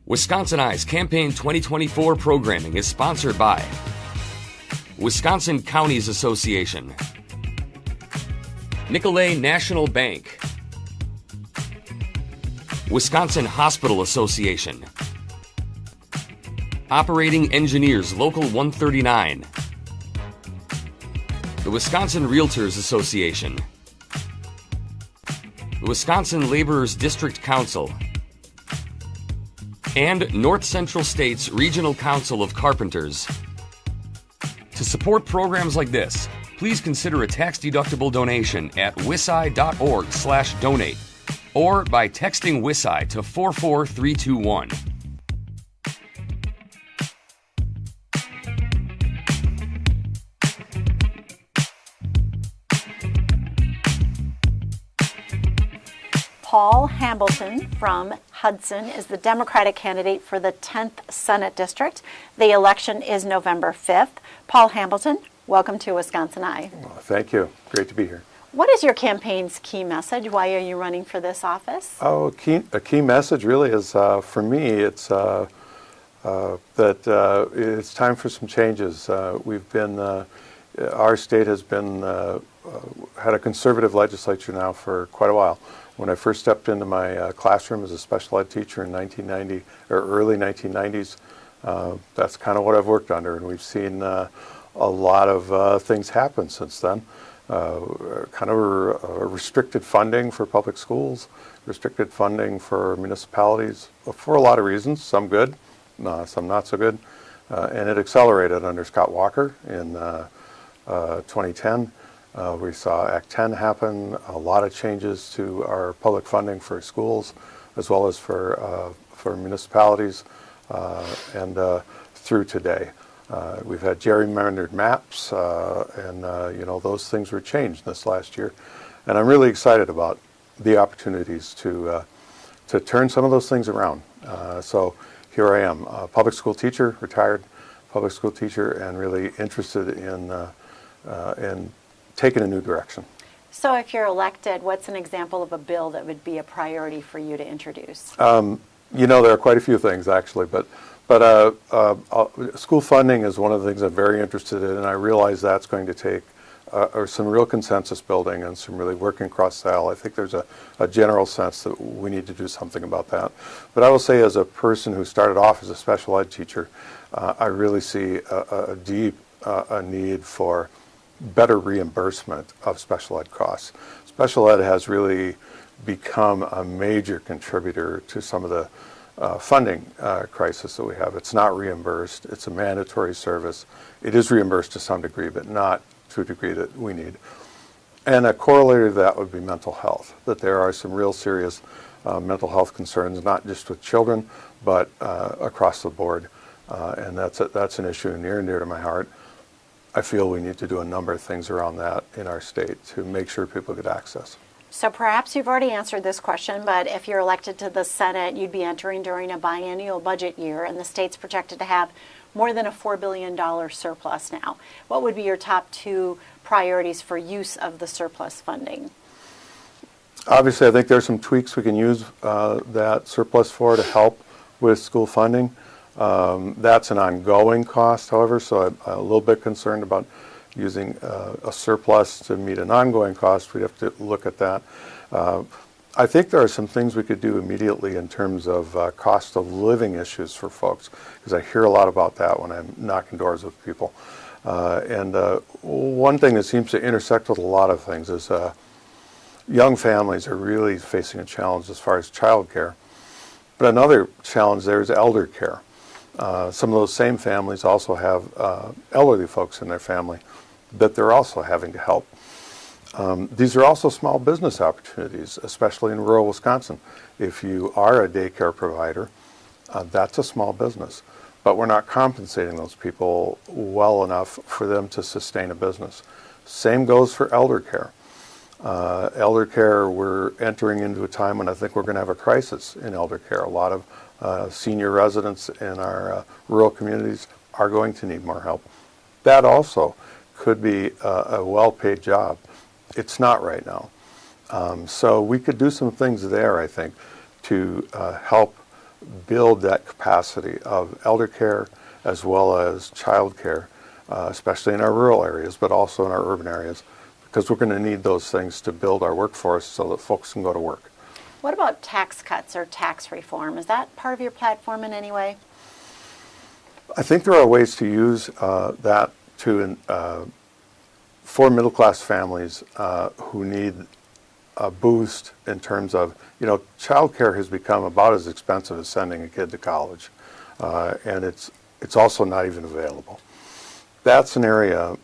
Wisconsin Eye's Campaign 2024 programming is sponsored by Wisconsin Counties Association, Nicolet National Bank, Wisconsin Hospital Association, Operating Engineers Local 139, the Wisconsin Realtors Association, the Wisconsin Laborers District Council, and North Central State's Regional Council of Carpenters. To support programs like this, please consider a tax-deductible donation at wisci.org/donate or by texting WISI to 44321. Paul Hambleton from Hudson is the Democratic candidate for the 10th Senate District. The election is November 5th. Paul Hambleton, welcome to Wisconsin Eye. Well, thank you. Great to be here. What is your campaign's key message? Why are you running for this office? A key message really is, for me, it's that it's time for some changes. Our state has had a conservative legislature now for quite a while. When I first stepped into my classroom as a special ed teacher in 1990 or early 1990s, that's kind of what I've worked under, and we've seen a lot of things happen since then. Kind of restricted funding for public schools, restricted funding for municipalities for a lot of reasons, some good, some not so good, and it accelerated under Scott Walker in 2010. We saw Act 10 happen, a lot of changes to our public funding for schools as well as for municipalities, and through today. We've had gerrymandered maps, and those things were changed this last year. And I'm really excited about the opportunities to turn some of those things around. So here I am, a public school teacher, retired public school teacher, and really interested in taking a new direction. So if you're elected, what's an example of a bill that would be a priority for you to introduce? There are quite a few things actually, but school funding is one of the things I'm very interested in, and I realize that's going to take some real consensus building and some really working across the aisle. I think there's a general sense that we need to do something about that. But I will say, as a person who started off as a special ed teacher, I really see a deep need for better reimbursement of special ed costs. Special ed has really become a major contributor to some of the funding crisis that we have. It's not reimbursed. It's a mandatory service. It is reimbursed to some degree, but not to a degree that we need. And a corollary to that would be mental health, that there are some real serious mental health concerns, not just with children, but across the board. And that's an issue near and dear to my heart. I feel we need to do a number of things around that in our state to make sure people get access. So perhaps you've already answered this question, but if you're elected to the Senate, you'd be entering during a biennial budget year, and the state's projected to have more than a $4 billion surplus now. What would be your top two priorities for use of the surplus funding? Obviously, I think there's some tweaks we can use that surplus for to help with school funding. That's an ongoing cost, however, so I'm a little bit concerned about using a surplus to meet an ongoing cost. We'd have to look at that. I think there are some things we could do immediately in terms of cost of living issues for folks, because I hear a lot about that when I'm knocking doors with people. And one thing that seems to intersect with a lot of things is young families are really facing a challenge as far as child care. But another challenge there is elder care. Some of those same families also have elderly folks in their family that they're also having to help. These are also small business opportunities, especially in rural Wisconsin. If you are a daycare provider, that's a small business. But we're not compensating those people well enough for them to sustain a business. Same goes for elder care. Elder care, we're entering into a time when I think we're going to have a crisis in elder care. A lot of senior residents in our rural communities are going to need more help. That also could be a well-paid job. It's not right now. So we could do some things there, I think, to help build that capacity of elder care as well as child care, especially in our rural areas, but also in our urban areas, because we're going to need those things to build our workforce so that folks can go to work. What about tax cuts or tax reform? Is that part of your platform in any way? I think there are ways to use that to for middle-class families who need a boost in terms of, child care has become about as expensive as sending a kid to college, and it's also not even available. That's an area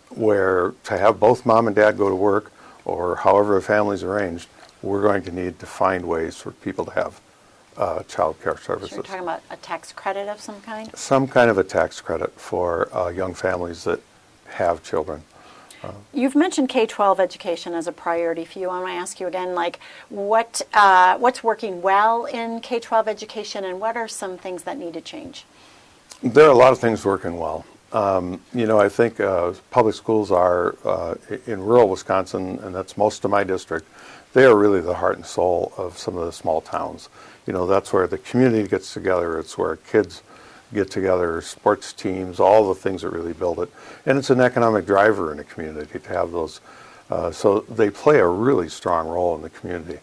where to have both mom and dad go to work, or however a family's arranged, we're going to need to find ways for people to have child care services. So you're talking about a tax credit of some kind? Some kind of a tax credit for young families that have children. You've mentioned K-12 education as a priority for you. I want to ask you again, what's working well in K-12 education, and what are some things that need to change? There are a lot of things working well. I think public schools are, in rural Wisconsin, and that's most of my district, they are really the heart and soul of some of the small towns. That's where the community gets together. It's where kids get together, sports teams, all the things that really build it. And it's an economic driver in a community to have those. So they play a really strong role in the community.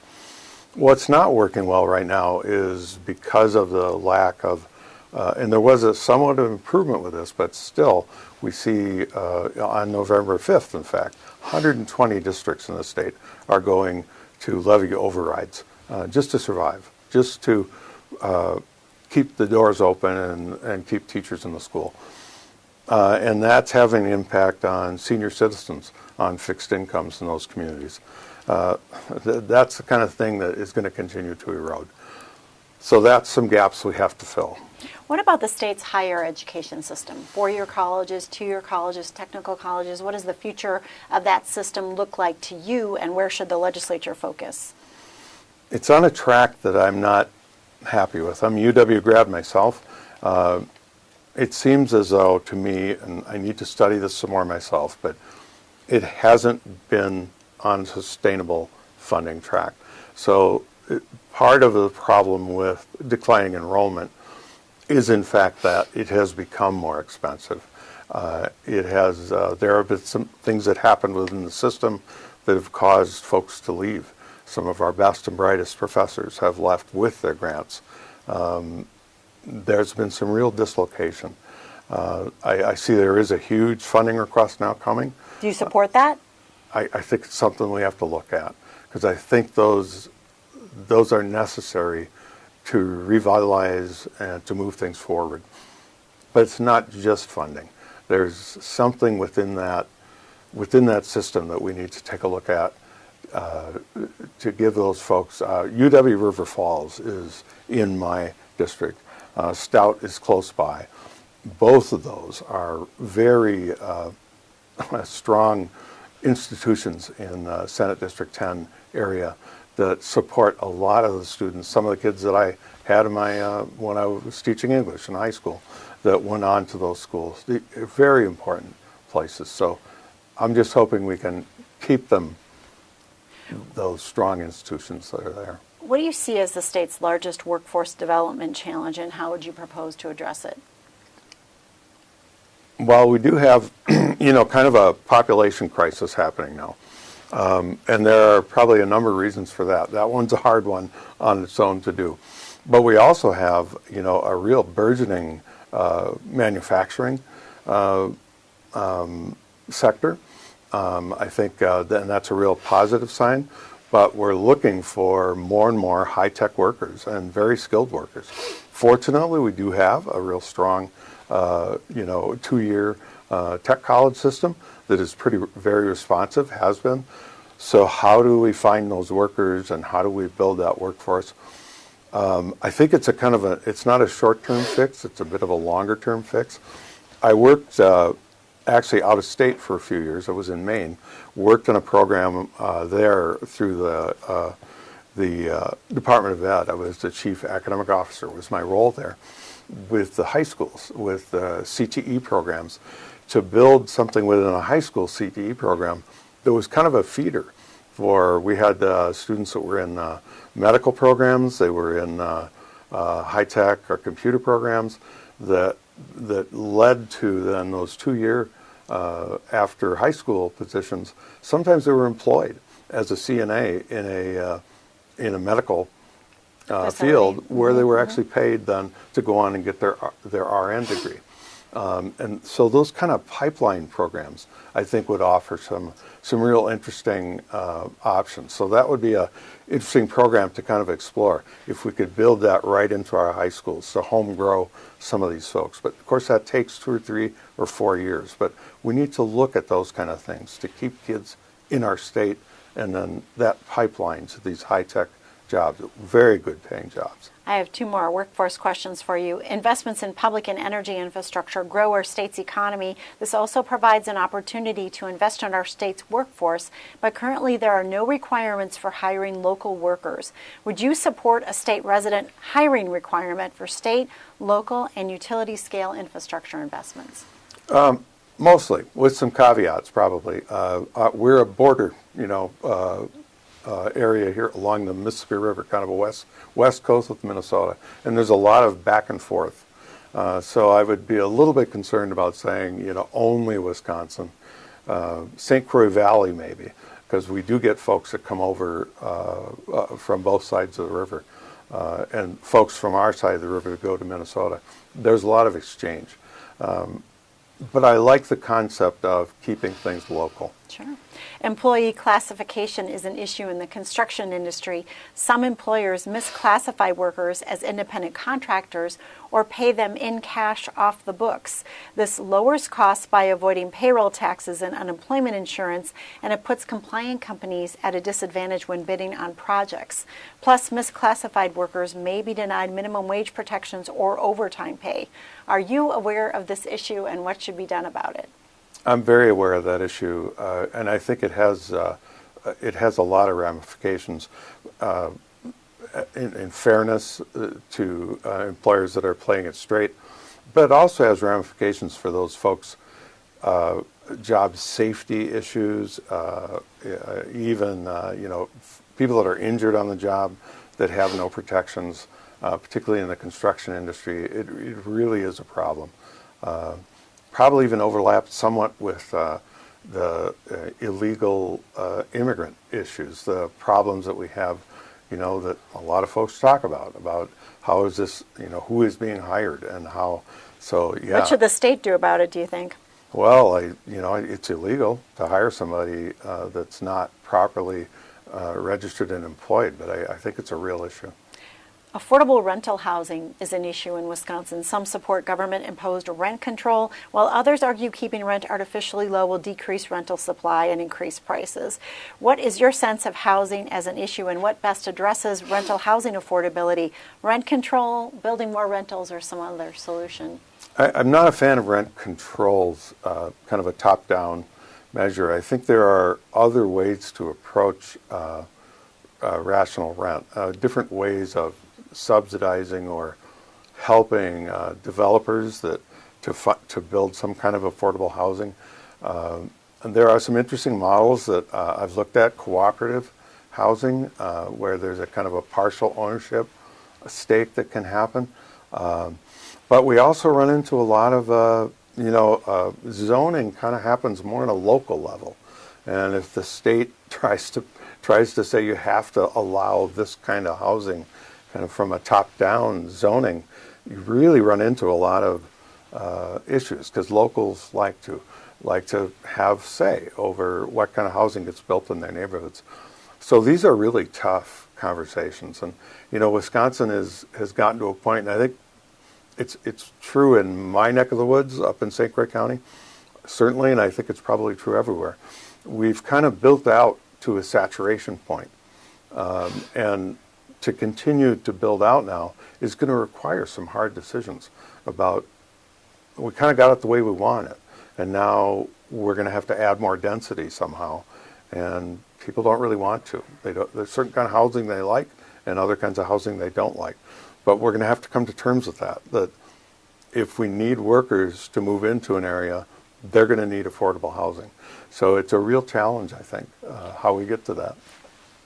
What's not working well right now is because of the lack of, and there was a somewhat of improvement with this, but still we see on November 5th, in fact, 120 districts in the state are going to levy overrides just to survive, just to keep the doors open and keep teachers in the school. And that's having an impact on senior citizens on fixed incomes in those communities. That's the kind of thing that is going to continue to erode. So that's some gaps we have to fill. What about the state's higher education system? 4-year colleges, 2-year colleges, technical colleges? What does the future of that system look like to you, and where should the legislature focus? It's on a track that I'm not happy with. I'm a UW grad myself. It seems as though to me, and I need to study this some more myself, but it hasn't been on a sustainable funding track. So part of the problem with declining enrollment is in fact that it has become more expensive. There have been some things that happened within the system that have caused folks to leave. Some of our best and brightest professors have left with their grants. There's been some real dislocation. I see there is a huge funding request now coming. Do you support that? I think it's something we have to look at, because I think those are necessary to revitalize and to move things forward. But it's not just funding. There's something within that system that we need to take a look at to give those folks. UW River Falls is in my district. Stout is close by. Both of those are very strong institutions in Senate District 10 area that support a lot of the students. Some of the kids that I had in my when I was teaching English in high school that went on to those schools. They're very important places. So I'm just hoping we can keep them, those strong institutions that are there. What do you see as the state's largest workforce development challenge, and how would you propose to address it? Well, we do have, kind of a population crisis happening now. And there are probably a number of reasons for that. That one's a hard one on its own to do. But we also have, a real burgeoning manufacturing sector. I think and that's a real positive sign. But we're looking for more and more high-tech workers and very skilled workers. Fortunately, we do have a real strong, 2-year tech college system that is very responsive, has been. So how do we find those workers, and how do we build that workforce? I think it's it's not a short-term fix, it's a bit of a longer-term fix. I worked actually out of state for a few years. I was in Maine, worked in a program there through the Department of Ed. I was the chief academic officer, was my role there, with the high schools, with CTE programs, to build something within a high school CTE program that was kind of a feeder for, we had students that were in medical programs, they were in high-tech or computer programs that led to then those 2-year after high school positions. Sometimes they were employed as a CNA in a medical field where they were actually paid then to go on and get their RN degree. And so those kind of pipeline programs, I think, would offer some real interesting options. So that would be a interesting program to kind of explore if we could build that right into our high schools to home grow some of these folks. But of course that takes 2 or 3 or 4 years. But we need to look at those kind of things to keep kids in our state, and then that pipeline to these high-tech jobs, very good paying jobs. I have 2 more workforce questions for you. Investments in public and energy infrastructure grow our state's economy. This also provides an opportunity to invest in our state's workforce, but currently there are no requirements for hiring local workers. Would you support a state resident hiring requirement for state, local, and utility scale infrastructure investments? Mostly, with some caveats probably. We're a border, area here along the Mississippi River, kind of a west coast with Minnesota, and there's a lot of back and forth. So I would be a little bit concerned about saying, only Wisconsin. St. Croix Valley maybe, because we do get folks that come over from both sides of the river, and folks from our side of the river go to Minnesota. There's a lot of exchange. But I like the concept of keeping things local. Sure. Employee classification is an issue in the construction industry. Some employers misclassify workers as independent contractors or pay them in cash off the books. This lowers costs by avoiding payroll taxes and unemployment insurance, and it puts compliant companies at a disadvantage when bidding on projects. Plus, misclassified workers may be denied minimum wage protections or overtime pay. Are you aware of this issue, and what should be done about it? I'm very aware of that issue, and I think it has a lot of ramifications in fairness to employers that are playing it straight, but it also has ramifications for those folks, job safety issues, even people that are injured on the job that have no protections, particularly in the construction industry. It really is a problem. Probably even overlapped somewhat with the illegal immigrant issues, the problems that we have, that a lot of folks talk about how is this, who is being hired and how. So yeah. What should the state do about it, do you think? Well, it's illegal to hire somebody that's not properly registered and employed, but I think it's a real issue. Affordable rental housing is an issue in Wisconsin. Some support government-imposed rent control, while others argue keeping rent artificially low will decrease rental supply and increase prices. What is your sense of housing as an issue, and what best addresses rental housing affordability? Rent control, building more rentals, or some other solution? I'm not a fan of rent controls, kind of a top-down measure. I think there are other ways to approach rational rent, different ways of subsidizing or helping developers to build some kind of affordable housing. And there are some interesting models that I've looked at, cooperative housing, where there's a kind of a partial ownership stake that can happen. But we also run into a lot of, zoning kind of happens more on a local level. And if the state tries to say you have to allow this kind of housing kind of from a top-down zoning, you really run into a lot of issues, because locals like to have say over what kind of housing gets built in their neighborhoods. So these are really tough conversations, and Wisconsin has gotten to a point, and I think it's true in my neck of the woods up in St. Croix County, certainly, and I think it's probably true everywhere. We've kind of built out to a saturation point, and to continue to build out now is going to require some hard decisions about, we kind of got it the way we want it, and now we're going to have to add more density somehow, and people don't really want to. There's certain kind of housing they like and other kinds of housing they don't like, but we're going to have to come to terms with that if we need workers to move into an area, they're going to need affordable housing. So it's a real challenge, I think, how we get to that.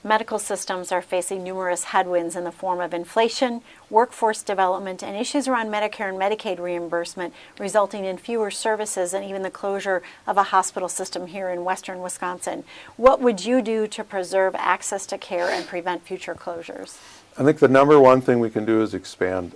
Medical systems are facing numerous headwinds in the form of inflation, workforce development, and issues around Medicare and Medicaid reimbursement, resulting in fewer services and even the closure of a hospital system here in western Wisconsin. What would you do to preserve access to care and prevent future closures? I think the number one thing we can do is expand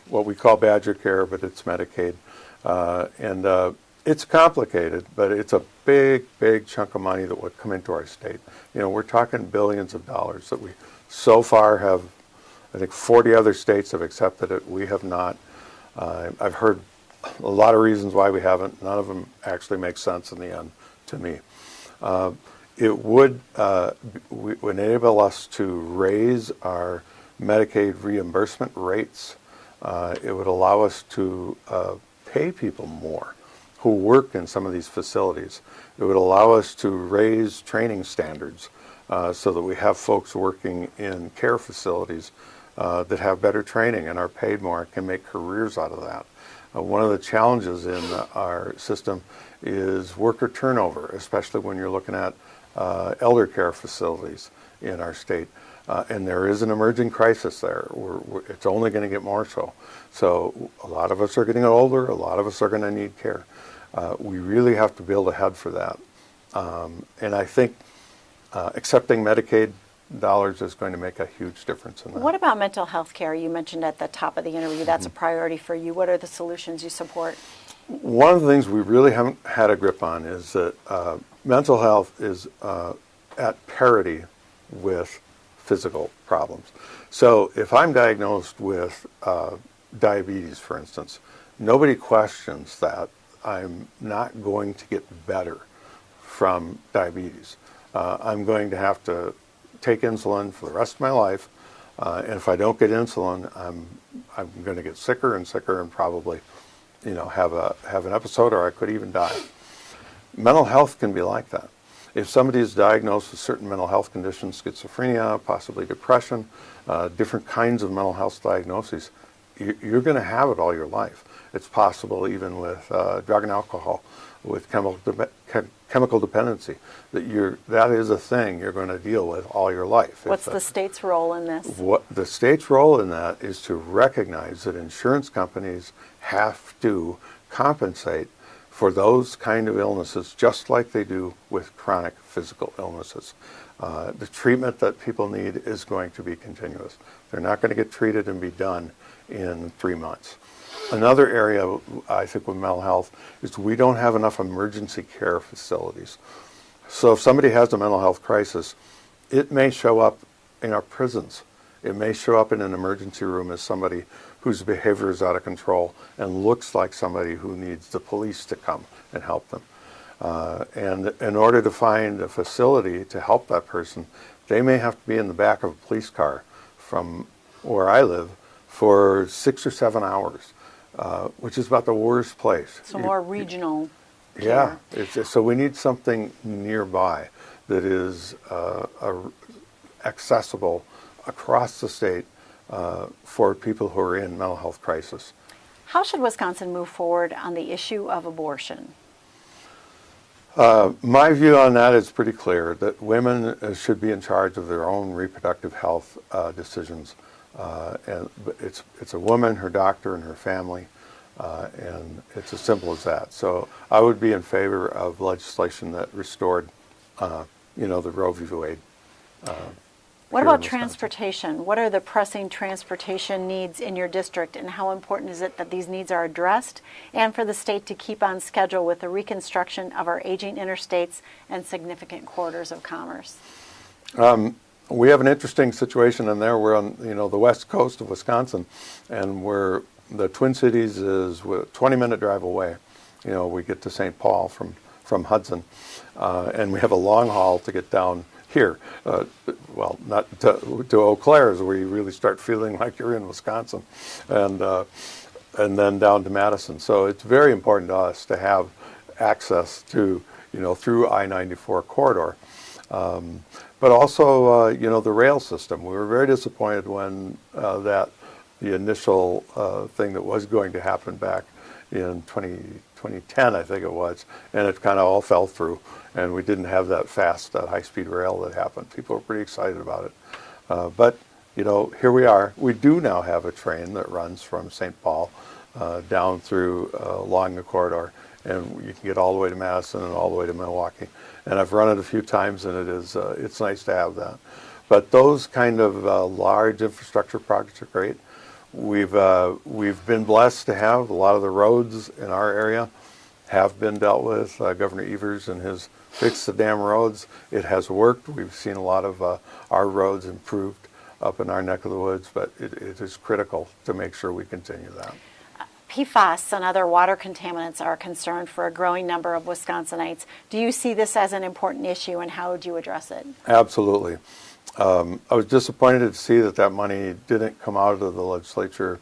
what we call Badger Care, but it's Medicaid. And it's complicated, but it's a big, big chunk of money that would come into our state. You know, we're talking billions of dollars that we so far have, I think 40 other states have accepted it. We have not. I've heard a lot of reasons why we haven't. None of them actually make sense in the end to me. It would enable us to raise our Medicaid reimbursement rates. It would allow us to pay people more who work in some of these facilities. It would allow us to raise training standards so that we have folks working in care facilities that have better training and are paid more, can make careers out of that. One of the challenges in our system is worker turnover, especially when you're looking at elder care facilities in our state. And there is an emerging crisis there. It's only going to get more so. So a lot of us are getting older. A lot of us are going to need care. We really have to build ahead for that. And I think accepting Medicaid dollars is going to make a huge difference in that. What about mental health care? You mentioned at the top of the interview that's a priority for you. What are the solutions you support? One of the things we really haven't had a grip on is that mental health is at parity with physical problems. So if I'm diagnosed with diabetes, for instance, nobody questions that I'm not going to get better from diabetes. I'm going to have to take insulin for the rest of my life, and if I don't get insulin, I'm going to get sicker and sicker and probably, have an episode, or I could even die. Mental health can be like that. If somebody is diagnosed with certain mental health conditions, schizophrenia, possibly depression, different kinds of mental health diagnoses, you're going to have it all your life. It's possible even with drug and alcohol, with chemical dependency, that is a thing you're going to deal with all your life. What's the state's role in this? The state's role in that is to recognize that insurance companies have to compensate for those kind of illnesses, just like they do with chronic physical illnesses. The treatment that people need is going to be continuous. They're not going to get treated and be done in 3 months. Another area, I think, with mental health is we don't have enough emergency care facilities. So if somebody has a mental health crisis, it may show up in our prisons. It may show up in an emergency room as somebody whose behavior is out of control and looks like somebody who needs the police to come and help them. And in order to find a facility to help that person, they may have to be in the back of a police car from where I live for 6 or 7 hours, which is about the worst place. So more regional care. Yeah, so we need something nearby that is accessible across the state for people who are in mental health crisis. How should Wisconsin move forward on the issue of abortion? My view on that is pretty clear, that women should be in charge of their own reproductive health decisions. And it's a woman, her doctor, and her family, and it's as simple as that. So I would be in favor of legislation that restored, the Roe v. Wade. What about transportation? What are the pressing transportation needs in your district, and how important is it that these needs are addressed, and for the state to keep on schedule with the reconstruction of our aging interstates and significant corridors of commerce? We have an interesting situation in there. We're on the west coast of Wisconsin, and the Twin Cities is a 20-minute drive away. We get to St. Paul from Hudson, and we have a long haul to get down here. Not to Eau Claire's, where you really start feeling like you're in Wisconsin, and then down to Madison. So it's very important to us to have access to, through I-94 corridor. But also, the rail system. We were very disappointed when the initial thing that was going to happen back in 2010, I think it was, and it kind of all fell through. and we didn't have that fast, high-speed rail that happened. People were pretty excited about it. But, you know, here we are. We do now have a train that runs from St. Paul down through along the corridor, and you can get all the way to Madison and all the way to Milwaukee. And I've run it a few times, and it's nice to have that. But those kind of large infrastructure projects are great. We've been blessed to have a lot of the roads in our area have been dealt with. Governor Evers and his Fix the Damn Roads. It has worked. We've seen a lot of our roads improved up in our neck of the woods, but it is critical to make sure we continue that. PFAS and other water contaminants are a concern for a growing number of Wisconsinites. Do you see this as an important issue, and how would you address it? Absolutely. I was disappointed to see that money didn't come out of the legislature.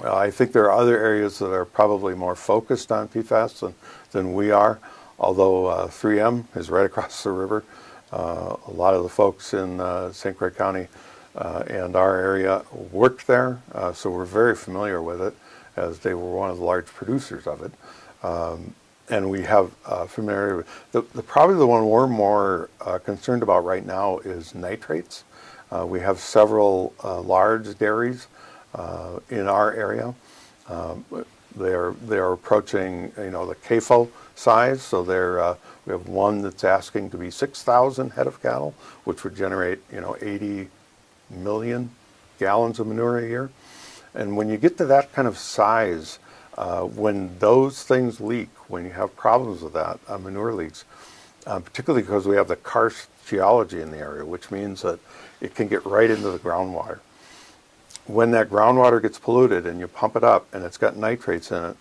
I think there are other areas that are probably more focused on PFAS than we are, although 3M is right across the river. A lot of the folks in St. Croix County and our area worked there, so we're very familiar with it, as they were one of the large producers of it. And we have familiarity with probably the one we're more concerned about right now is nitrates. We have several large dairies in our area. They're approaching, you know, the CAFO size. So we have one that's asking to be 6,000 head of cattle, which would generate, you know, 80 million gallons of manure a year. And when you get to that kind of size, when those things leak, when you have problems with that, manure leaks, particularly because we have the karst geology in the area, which means that it can get right into the groundwater. When that groundwater gets polluted and you pump it up and it's got nitrates in it,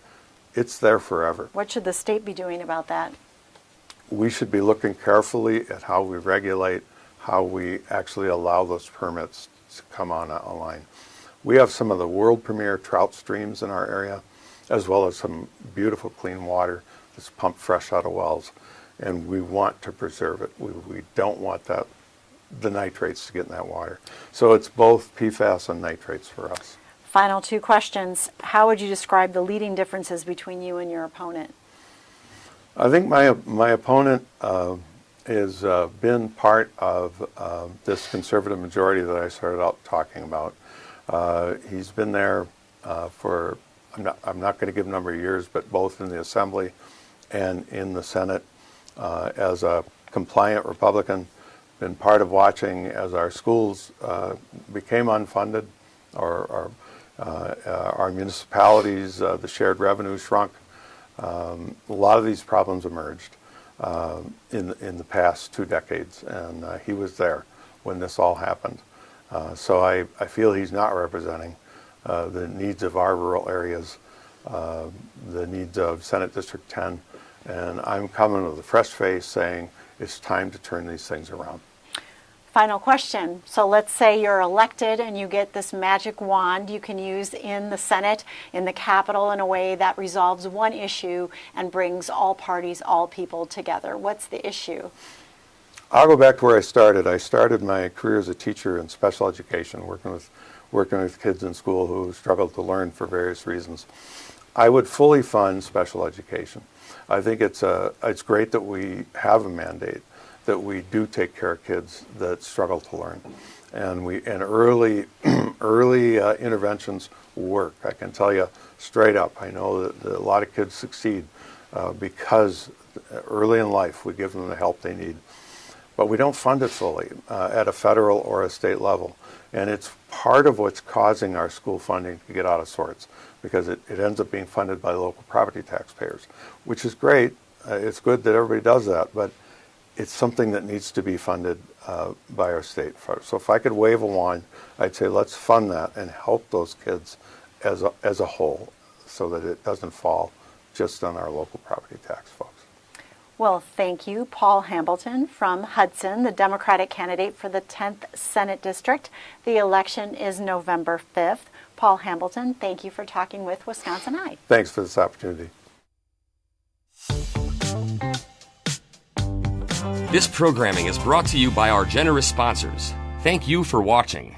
it's there forever. What should the state be doing about that? We should be looking carefully at how we regulate, how we actually allow those permits to come online. We have some of the world premier trout streams in our area, as well as some beautiful clean water that's pumped fresh out of wells, and we want to preserve it. We don't want the nitrates to get in that water. So it's both PFAS and nitrates for us. Final two questions. How would you describe the leading differences between you and your opponent? I think my opponent has been part of this conservative majority that I started out talking about. He's been there for, I'm not going to give a number of years, but both in the Assembly and in the Senate as a compliant Republican, been part of watching as our schools became unfunded, or our municipalities, the shared revenue shrunk. A lot of these problems emerged in the past 2 decades, and he was there when this all happened. So I feel he's not representing the needs of our rural areas, the needs of Senate District 10, and I'm coming with a fresh face saying it's time to turn these things around. Final question. So let's say you're elected and you get this magic wand you can use in the Senate, in the Capitol, in a way that resolves one issue and brings all parties, all people together. What's the issue? I'll go back to where I started. I started my career as a teacher in special education, working with kids in school who struggled to learn for various reasons. I would fully fund special education. I think it's great that we have a mandate, that we do take care of kids that struggle to learn, and early interventions work. I can tell you straight up. I know that a lot of kids succeed because early in life we give them the help they need, but we don't fund it fully at a federal or a state level, and it's part of what's causing our school funding to get out of sorts, because it ends up being funded by local property taxpayers, which is great. It's good that everybody does that, but it's something that needs to be funded by our state. So if I could wave a wand, I'd say let's fund that and help those kids as a whole, so that it doesn't fall just on our local property tax folks. Well, thank you, Paul Hambleton from Hudson, the Democratic candidate for the 10th Senate District. The election is November 5th. Paul Hambleton, thank you for talking with Wisconsin Eye. Thanks for this opportunity. This programming is brought to you by our generous sponsors. Thank you for watching.